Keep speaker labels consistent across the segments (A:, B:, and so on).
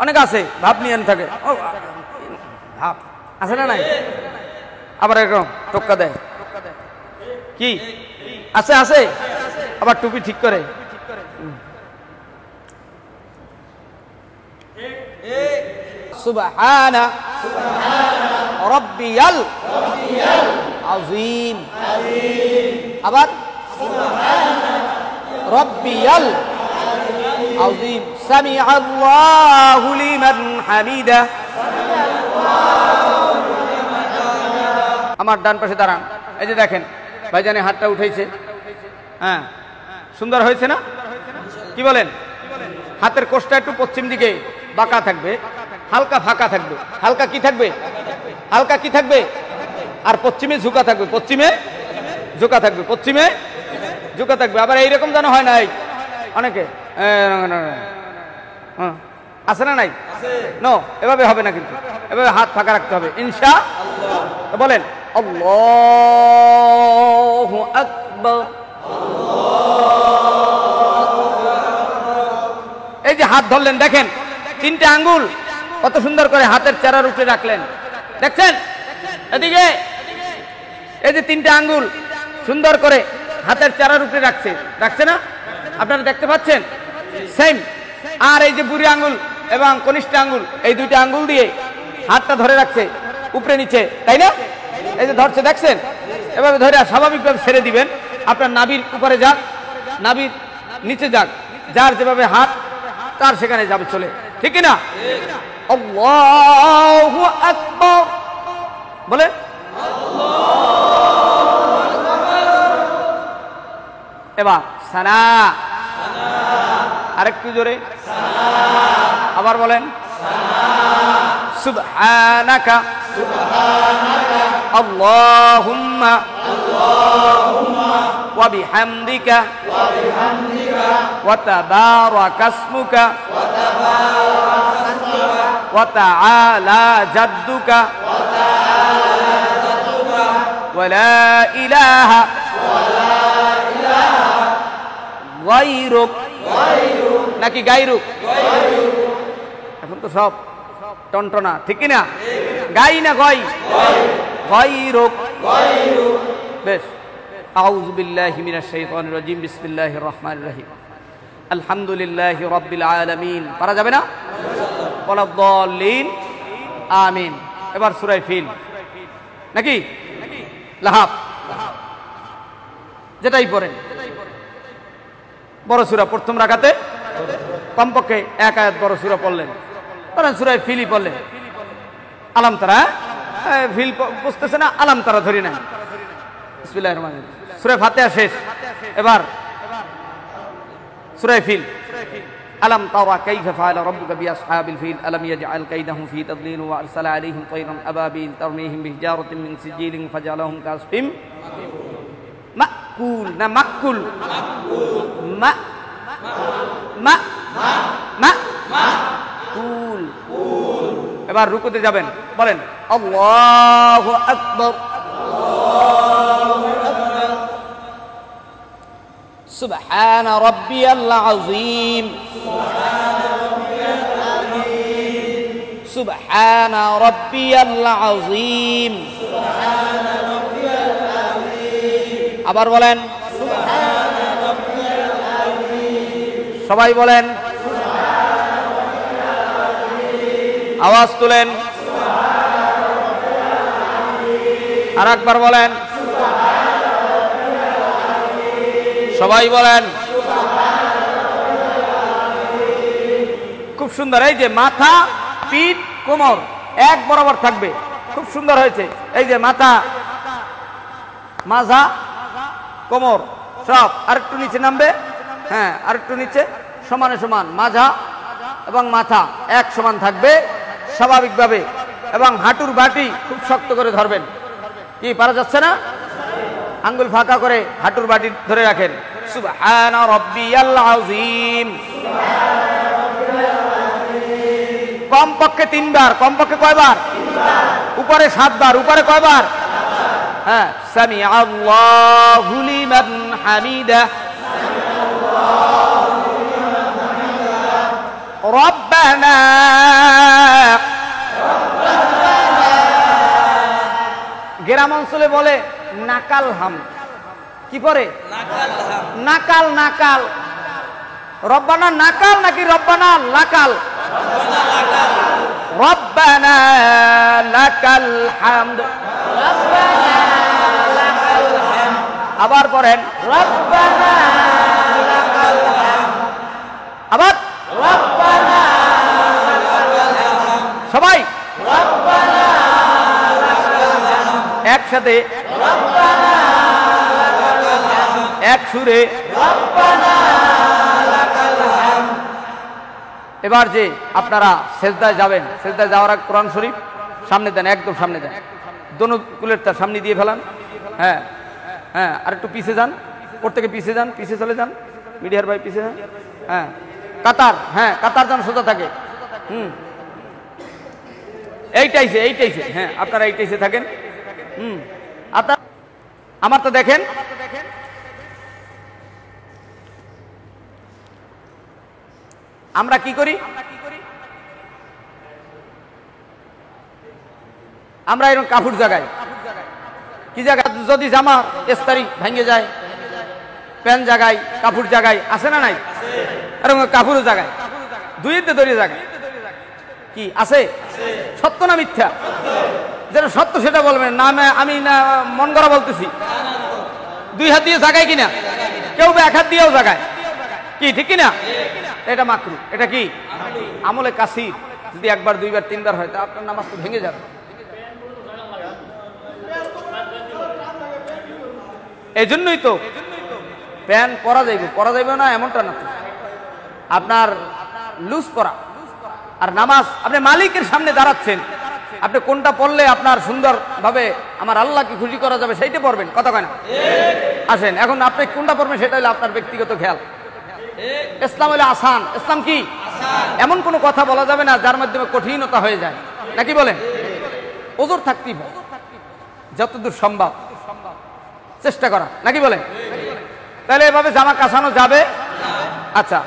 A: অনেক আছে ভাব নিয়ে থাকে, ও ভাব আছে না নাই, আবার এরকম টোক্কা দেয়, কি আছে আছে, আবার টুপি ঠিক করে। সুবহানা রাব্বিয়াল আযীম, আবার রাব্বিয়াল আযীম, সামিআল্লাহু লিমান হামিদা। আমার ডান পাশে দাঁড়ান, এই যে দেখেন ভাইজানের হাতটা উঠেছে, হ্যাঁ সুন্দর হয়েছে না? কি বলেন? হাতের কোষটা একটু পশ্চিম দিকে বাঁকা থাকবে, হালকা ফাঁকা থাকবে, হালকা কি থাকবে, হালকা কি থাকবে, আর পশ্চিমে ঝুঁকা থাকবে, পশ্চিমে ঝুঁকা থাকবে, পশ্চিমে ঝুঁকা থাকবে। আবার এইরকম যেন হয় নাই অনেকে, আছে না নাই? নো, এভাবে হবে না, কিন্তু এভাবে হাত ফাঁকা রাখতে হবে ইনশাআল্লাহ। বলেন আল্লাহু আকবার। এই যে হাত ধরলেন, দেখেন তিনটা আঙ্গুল কত সুন্দর করে হাতের চারার উপরে রাখলেন, দেখছেন? এদিকে এই যে তিনটা আঙ্গুল সুন্দর করে হাতের চারার উপরে রাখছে না? আপনারা দেখতে পাচ্ছেন? সেম। আর এই যে বুড়ি আঙ্গুল এবং কনিষ্ঠ আঙ্গুল, এই দুইটা আঙ্গুল দিয়ে হাতটা ধরে রাখছে উপরে নিচে, তাই না? এই যে ধরছে, দেখছেন? এভাবে ধরে স্বাভাবিকভাবে ছেড়ে দিবেন, আপনার নাভির উপরে যাক, নাভির নিচে যাক, যার যেভাবে হাত তার সেখানে যাবে চলে, ঠিক না? আল্লাহু আকবার বলে, এবার সানা, আরেকটু জোরে, আবার বলেন সুবহানাকা আল্লাহুম্মা ওয়া বিহামদিকা ওয়া তাবারাকা ইসমুকা ওয়া তাআলা জাদ্দুকা ওয়া লা ইলাহা গায়রুক, নাকি গায়রুক? এখন তো সব টনটনা, ঠিক না? গাই না গয়? গায়রুক। বেশ। আউযু বিল্লাহি মিনাশ শাইতানির রাজীম, বিসমিল্লাহির রহমানির রহিম, আলহামদুলিল্লাহি রাব্বিল আলামিন। পারা যাবে না? ওয়ালাদ-দাল্লিন, আমিন। এবার সূরা ফিল, নাকি লাহাব, যেটাই পড়েন, বড় সূরা প্রথম রাকাতে কমপক্ষে এক আয়াত বড় সূরা পড়লেন, ধরেন সূরা ফিলই পড়লেন, আলাম তারা, ফিল বুঝতেছে না, আলাম তারা ধরি না, বিসমিল্লাহির রহমানির রহিম, সূরা ফাতিহা শেষ। এবার সূরা ফিল, আলাম তারা কাইফা ফাআলা রাব্বুকা বিআসহাবিল ফিল আলাম ইয়াজআল কাইদাহুম ফি তাদলিল ওয়া আরসালা আলাইহিম তায়রান আবাবিল তারমিহিম বিহিজারাতিন মিন সিজিলিন ফাজআলাহুম কাসফিম মাকুল, না মাকুল, মা মা মা কুল। এবার রুকুতে যাবেন, বলেন আল্লাহু আকবার। সুবহান রাব্বিয়াল আযীম, সুবহান রাব্বিয়াল আযীম। আবার বলেন, সবাই বলেন, আওয়াজ তুলেন, আর একবার বলেন, সবাই বলেন। খুব সুন্দর। এই যে মাথা, পিঠ, কোমর এক বরাবর থাকবে, খুব সুন্দর হয়েছে। এই যে মাথা, মাজা, কোমর সব আরেকটু নিচে নামবে, হ্যাঁ আরেকটু নিচে, সমানে সমান মাজা এবং মাথা এক সমান থাকবে স্বাভাবিকভাবে, এবং হাঁটুর বাটি খুব শক্ত করে ধরবেন। কি পারা যাচ্ছে না? আঙ্গুল ফাঁকা করে হাঁটুর বাটি ধরে রাখেন। সুবহান রাব্বিয়াল আযীম, কমপক্ষে 3 বার। কমপক্ষে কয়বার? উপরে 7 বার। উপরে কয়বার? হ্যাঁ, সামিআল্লাহু লিমান হামিদা, রব্বানা গ্রাম অঞ্চলে বলে নাকাল হাম, কি পরে নাকাল নাকাল। রব্বানা নাকাল নাকি রব্বানা লাকাল? রব্বানা লাকাল হামদ। আবার পড়েন রব্বানা লাকাল হামদ। আবার রব্বানা লাকাল হামদ। সবাই রব্বানা লাকাল হামদ। একসাথে রব্বানা লাকাল হামদ। এক সুরে রব্বানা লাকাল হামদ। এবার যে আপনারা সেজদায় যাবেন, সেজদায় যাওয়ার আগে কোরআন শরীফ সামনে দেন, একদম সামনে দেন, দোনো কুলের তার সামনে দিয়ে ফেলান। হ্যাঁ হ্যাঁ, আর একটু পিছিয়ে যান, ওর থেকে পিছিয়ে যান, পিছিয়ে চলে যান, মিডিয়ার ভাই পিছিয়ে যান। হ্যাঁ কাতার, হ্যাঁ কাতার যেন সোজা থাকে। এইটাইছে এইটাইছে, হ্যাঁ আপনারা এইটাইছে থাকেন। আপনার আমার তো দেখেন, আমরা কি করি, আমরা এরকম কাপড় জাগাই, কি জায়গায় যদি জামা এস্তারি ভেঙে যায়, প্যান্ট জাগাই, কাপড় জাগাই, আছে না নাই? এরকম কাপড়ও জাগাই, দুইতে দড়িয়ে জাগাই, কি আছে? সত্য না মিথ্যা? যেটা সত্য সেটা বলবেন না, আমি না মন করা বলতেছি। দুই হাত দিয়ে জাগাই কিনা, কেউ এক হাত দিয়েও জাগায়, কি ঠিক কিনা? এটা মাকরু, এটা কি আমলে কাসির। যদি একবার দুইবার তিনবার হয় তা আপনার নামাজ তো ভেঙে যাবে। এই জন্যই তো প্যান্ট পরা যাইবে না এমনটা না, আপনার লুজ পরা। আর নামাজ আপনি মালিকের সামনে দাঁড়াচ্ছেন, আপনি কোনটা পড়লে আপনার সুন্দর ভাবে আমার আল্লাহকে খুশি করা যাবে সেইটা পড়বেন, কথা কয় না? আসেন এখন আপনি কোনটা পড়বেন সেটা হলো আপনার ব্যক্তিগত খেয়াল। ইসলাম হলো আসান। ইসলাম কি? এমন কোনো কথা বলা যাবে না যার মাধ্যমে কঠিনতা হয়ে যায়, নাকি বলেন? ওজোর থাকতেই হবে, যতদূর সম্ভব চেষ্টা করা, নাকি বলেন? তাহলে এভাবে জামা কাছানো যাবে। আচ্ছা,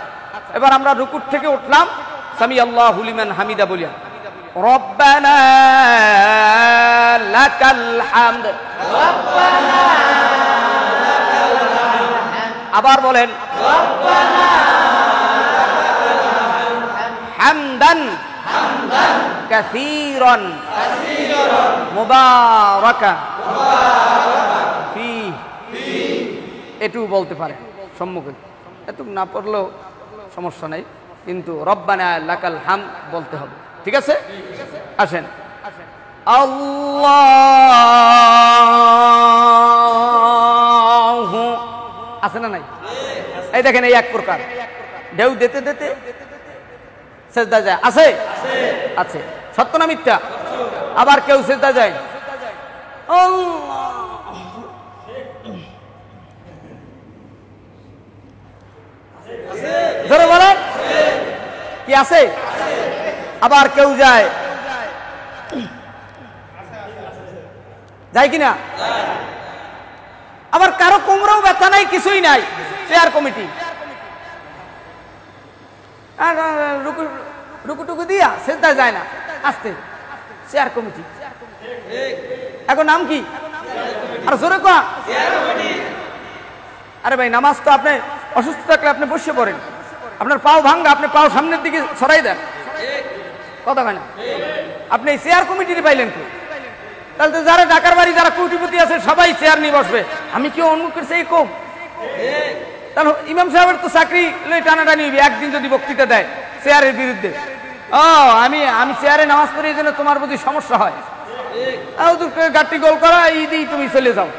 A: এবার আমরা রুকুর থেকে উঠলাম, সামি আল্লাহু লিমান হামিদা বলিয়া রব্বানা লাকাল হামদ। রব্বানা লাকাল হামদ। আবার বলেন রব্বানা লাকাল হামদান হামদান কাসীরান কাসীরান মুবারাকা ফি। এটু বলতে পারে সম্মুখে, এত না পড়লেও সমস্যা নাই, কিন্তু রব্বানা লাকাল হামদ বলতে হবে, ঠিক আছে? আসেন আল্লাহু, আছে না নাই? এই দেখেন এই এক প্রকার ঢেউ দিতে দিতে সেজদা যায়, আছে আছে, সত্য না মিথ্যা? আবার কেউ সেজদা যায় ধরে বলেন কি আছে? আবার কেউ যায় যায় কিনা? আবার কারো কোমরেও ব্যথা নাই, কিছুই নাই, চেয়ার কমিটি রুকুটুকু দিয়া সেজদা যায় না, আসতে চেয়ার কমিটি। এখন নাম কি? আর জোরে কয়া। আরে ভাই নামাজ তো আপনি অসুস্থ থাকলে আপনি বসে পড়েন, আপনার পাও ভাঙ্গা, আপনি পাও সামনের দিকে সরাই দেন, কথা হয় না? আপনি চেয়ার কমিটির পাইলেন কি? তাহলে তো যারা ঢাকার বাড়ি, যারা কোটিপতি আছে সবাই চেয়ার নিয়ে বসবে, আমি কি অন্মুখের চেয়ে কম? তাহলে ইমাম সাহেবের তো চাকরি টানাটানি হইবে, একদিন যদি বক্তৃতা দেয় চেয়ারের বিরুদ্ধে, ও আমি চেয়ারে নামাজ পড়ি, এই জন্য তোমার প্রতি সমস্যা হয়, গাড়ি গোল করা এই দিয়েই তুমি চলে যাও।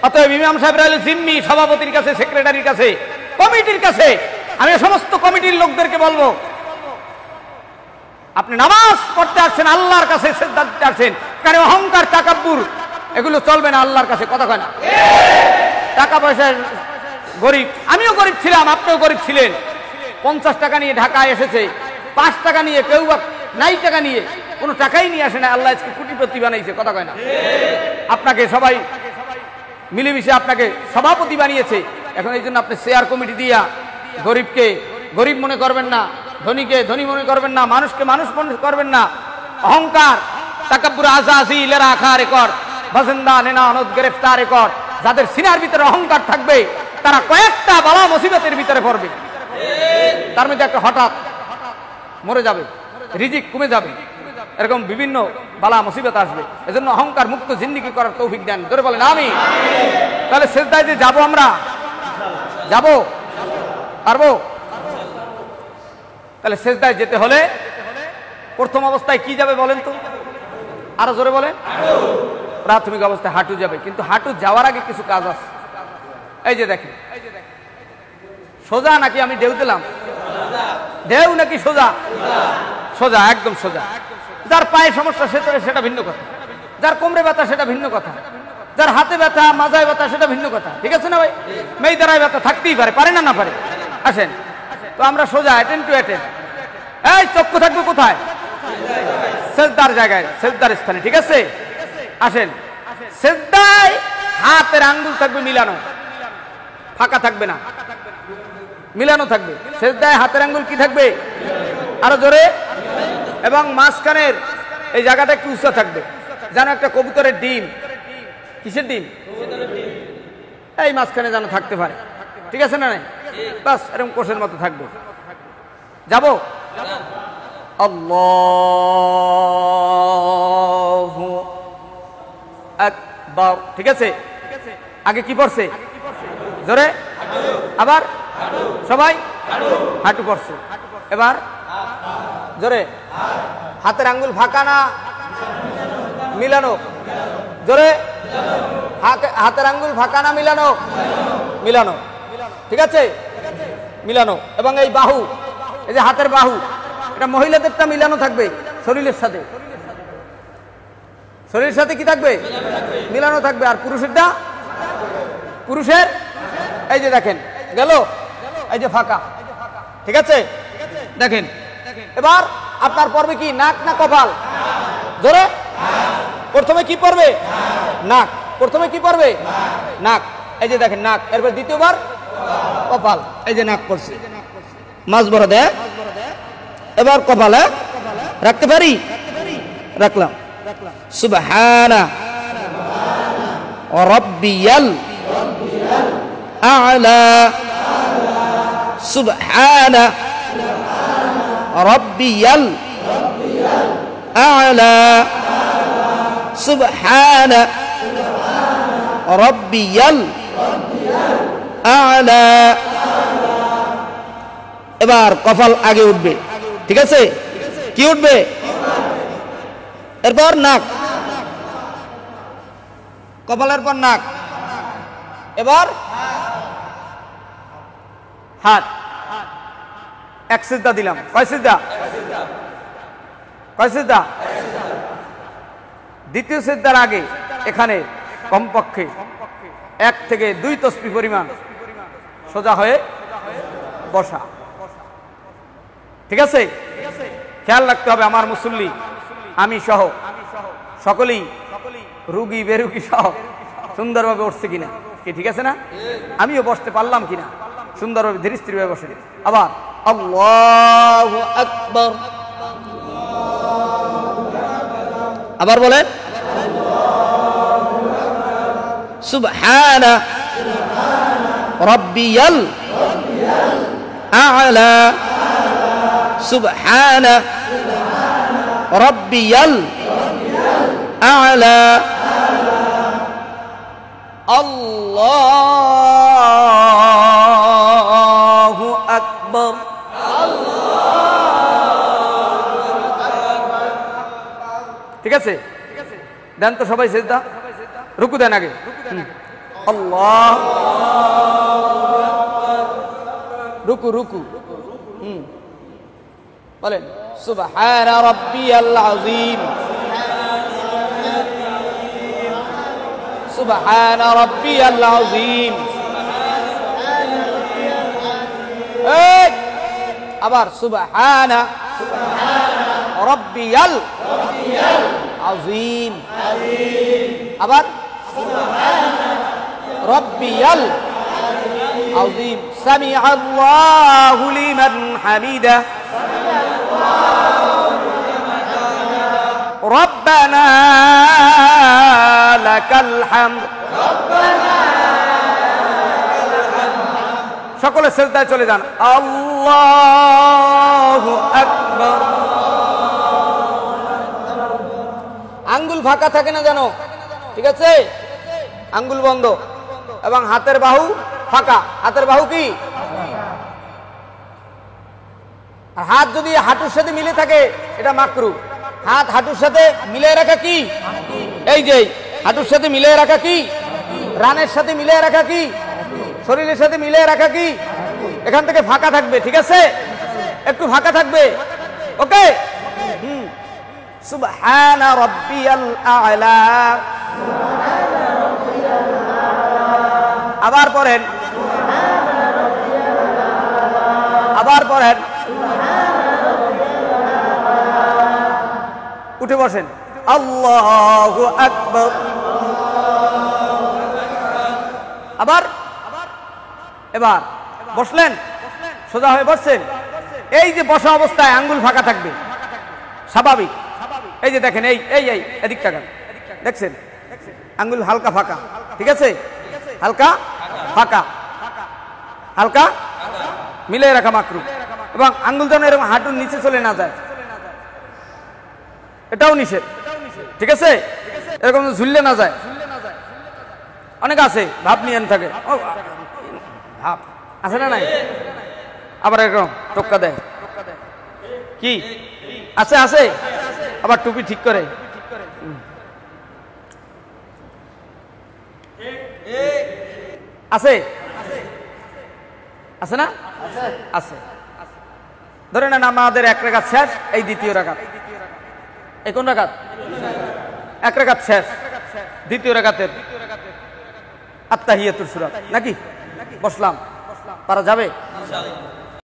A: অতএব ইমাম সাহেবরা হলো জিম্মি, সভাপতির কাছে, সেক্রেটারির কাছে, কমিটির কাছে। আমি সমস্ত কমিটির লোকদেরকে বলবো, আপনি নামাজ পড়তে আসছেন, আল্লাহর কাছে সিজদা দিতে আসছেন, কারণ অহংকার তাকাব্বুর এগুলো চলবে না আল্লাহর কাছে, কথা কয় না? টাকা পয়সার গরিব, আমিও গরিব ছিলাম, আপনিও গরিব ছিলেন। 50 টাকা নিয়ে ঢাকায় এসেছে, 5 টাকা নিয়ে, কেউ বা 9 টাকা নিয়ে, কোনো টাকাই নিয়ে আসে না, আল্লাহ আজকে কোটিপতি বানাইছে, কথা কয় না? আপনাকে সবাই মিলেমিশে আপনাকে সভাপতি বানিয়েছে, এখন এই জন্য আপনি চেয়ার কমিটি দিয়া গরিবকে গরিব মনে করবেন না, ধনীকে ধনী মনে করবেন না, মানুষকে মানুষ মনে করবেন না। অহংকার, তাকাব্বুর, আজাজি, লেরা খা রেকর্ড, বাজিন্দা নেনা অনদ গ্রেফতার রেকর্ড, যাদের সিনার ভিতরে অহংকার থাকবে তারা কয়েকটা বালা মুসিবতের ভিতরে পড়বে। তার মধ্যে একটা হঠাৎ মরে যাবে, রিজিক কমে যাবে, এরকম বিভিন্ন বালা মুসিবত আসবে। এজন্য অহংকার মুক্ত জিন্দেগি করার তৌফিক দেন, ধরে বলেন আমিন। তাহলে সিজদায় যে যাবো, আমরা যাবো, পারবো? তাহলে সিজদায় যেতে হলে প্রথম অবস্থায় কি যাবে বলেন তো? আরো জোরে বলেন। প্রাথমিক অবস্থায় হাঁটু যাবে, কিন্তু হাঁটু যাওয়ার আগে কিছু কাজ আছে। এই যে দেখেন, সোজা নাকি আমি ঢেউ দিলাম? ঢেউ নাকি সোজা? সোজা, একদম সোজা। যার পায়ে সমস্যা সেটা ভিন্ন কথা, যার কোমরে ব্যথা সেটা ভিন্ন কথা, যার হাতে ব্যথা, মাজায় ব্যথা সেটা ভিন্ন কথা, ঠিক আছে না ভাই? মেয়েদারায় ব্যথা থাকতেই পারে, পারে না, না পারে? আসেন তো আমরা সোজা, অ্যাটেন্ড টু অ্যাটেন্ড। এই চক্ষু থাকবে কোথায়? সেজদার জায়গায়, সেজদার স্থানে, ঠিক আছে? আসেন, সেজদায় হাতের আঙ্গুল থাকবে মিলানো, ফাঁকা থাকবে না, মিলানো থাকবে। সেজদায় হাতের আঙ্গুল কি থাকবে? আরো জোরে। এবং মাঝখানের এই জায়গাটা একটু উঁচা থাকবে, যেন একটা কবুতরের ডিম। কিসের ডিম? এই মাঝখানে যেন থাকতে পারে, ঠিক আছে না? নাই বাস এরকম কোষের মতো থাকবে। যাবো? আল্লাহু আকবার, ঠিক আছে? আগে কি পড়ছে? জোরে। আবার সবাই হাঁটু পড়ছে। এবার জোরে। হাতের আঙ্গুল ফাঁকা না মিলানো? জোরে। হাতের আঙ্গুল ফাঁকা না মিলানো? মিলানো, ঠিক আছে? মিলানো। এবং এই বাহু, এই যে হাতের বাহু, এটা মহিলাদেরটা মিলানো থাকবে শরীরের সাথে। শরীরের সাথে কি থাকবে? মিলানো থাকবে। আর পুরুষেরটা, পুরুষের এই যে দেখেন গেল, এই যে ফাঁকা, ঠিক আছে? দেখেন এবার আপনার পড়বে কি? নাক না কপাল? জোরে। প্রথমে কি পড়বে? নাক। প্রথমে কি পড়বে? নাক। এই যে দেখেন নাক, এরপর দ্বিতীয়বার কপাল। এই যে নাক পড়ছে, মাছ বড় দেয়। এবার কপালে রাখতে পারি? রাখলাম। সুবহানা রাব্বিয়াল আ'লা, সুবহানা রাব্বিয়াল আ'লা, সুবহানা রাব্বিয়াল আ'লা। এবার কপাল আগে উঠবে, ঠিক আছে? কি উঠবে? এরপর নাক, কপালের পর নাক। এবার হাত। এক সিজদা দিলাম। কয় সিজদা? কয় সিজদা? দ্বিতীয় সিজদার আগে এখানে কমপক্ষে 1 থেকে 2 তসবিহ পরিমাণ সোজা হয়ে বসা, ঠিক আছে? খেয়াল রাখতে হবে আমার মুসল্লি, আমি সহ সকলেই রুগী বেরুগী সহ সুন্দরভাবে উঠছে কিনা, কি ঠিক আছে না? আমিও বসতে পারলাম কিনা সুন্দরভাবে ধীরে স্থিরভাবে বসে। আবার আল্লাহু আকবার। আবার বলেন সুবহানা রাব্বিয়াল আ'লা, সুবহানা রাব্বিয়াল আ'লা। আল্লাহু আকবার। ঠিক আছে? দেন তো সবাই সিজদা, রুকু দেন আগে। আল্লাহ, রুকু রুকু বলেন সুবহানা রাব্বিয়াল আযীম, সুবহানা রাব্বিয়াল আযীম। আবার সুবহানা রাব্বিয়াল আযীম। আবার রাব্বিয়াল আযীম। সামিআল্লাহু লিমান হামিদা। রব্বানা লাকাল হামদ। সকলে সিজদায় চলে যান। আল্লাহু আকবার। আঙ্গুল ফাঁকা থাকে না জানো, ঠিক আছে? আঙ্গুল বন্ধ এবং হাতের বাহু ফাঁকা। হাতের বাহু কি? আর হাত যদি হাঁটুর সাথে মিলে থাকে এটা মাকরু। হাত হাঁটুর সাথে মিলিয়ে রাখা কি? এই যে হাঁটুর সাথে মিলিয়ে রাখা কি? রানের সাথে মিলিয়ে রাখা কি? শরীরের সাথে মিলিয়ে রাখা কি? এখান থেকে ফাঁকা থাকবে, ঠিক আছে? একটু ফাঁকা থাকবে, ওকে? সুবহানা রাব্বিয়াল আ'লা। আবার পড়েন, আবার পড়েন। উঠে বসেন। আল্লাহু আকবার। আবার এবার বসলেন, সোজা হয়ে বসছেন। এই যে বসা অবস্থায় আঙ্গুল ফাঁকা থাকবে, স্বাভাবিক। এই যে দেখেন, এই এই এই এদিক তাকান, দেখছেন আঙ্গুল হালকা ফাঁকা, ঠিক আছে? হালকা ফাঁকা, হালকা মিলিয়ে রাখা মাকরু। এবং আঙ্গুল যেন এরকম হাঁটুর নিচে চলে না যায়, এটাও নিষেধ, ঠিক আছে? এরকম ঝুললে না যায়। অনেক আছে ভাব নিয়ে থাকে, ভাব আছে না নাই? আবার এরকম টোক্কা দেয়, কি আছে? আছে। আবার টুপি ঠিক করে, আছে আছে না? আছে। ধরে নেন আমাদের এক রাকাত শেষ, এই দ্বিতীয় রাকাত। এই কোন রাকাত? এক রাকাত শেষ, দ্বিতীয় রাকাতের আত্তাহিয়াতুস সূরা নাকি? বসলাম, পারা যাবে?